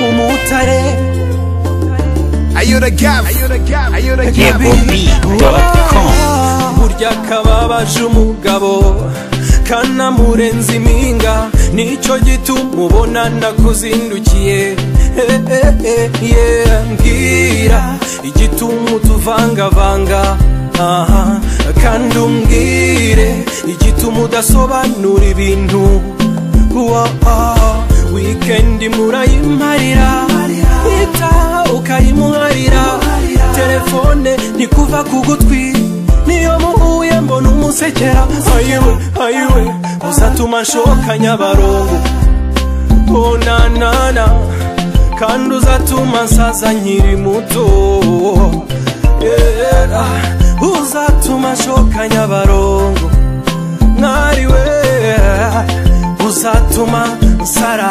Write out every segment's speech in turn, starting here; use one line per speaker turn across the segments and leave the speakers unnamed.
umutare
YegoB.com.
burya kababaje umugabo kanamurenza impinga nicyo gituma ubona nakuzindukiye mbwira igituma utuvangavanga kandi umbwire igituma udasobanura ibintu wikendi murayimarira itaha ukayimuharira telefone ntikuva ku gutwi niyo muhuye mbona umusekera ayiwe uzatuma nshoka Nyabarongo onanana kandi uzatuma nsaza nkiri muto uzatuma nshoka Nyabarongo mwariwe uzatuma nsara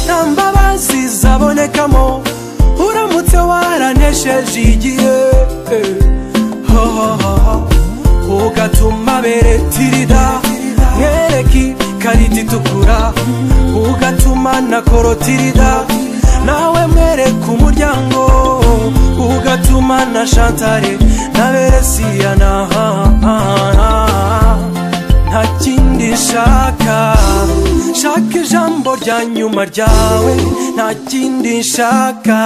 nambabazi zabonekamo uramutse waranesheje igihe ugatuma beretirida mwereki karita itukura ugatuma na korotirida nawe mwereka umuryango ugatuma na Shantare na Beresiyana nta kindi shaka ijambo rya nyuma ryawe nta kindi shaka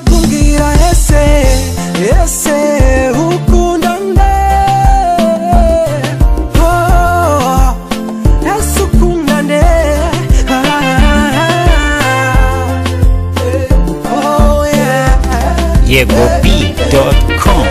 kumbwira ese ukunda nde ese ukunda nde
YegoB.com.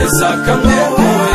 Mesa kamwe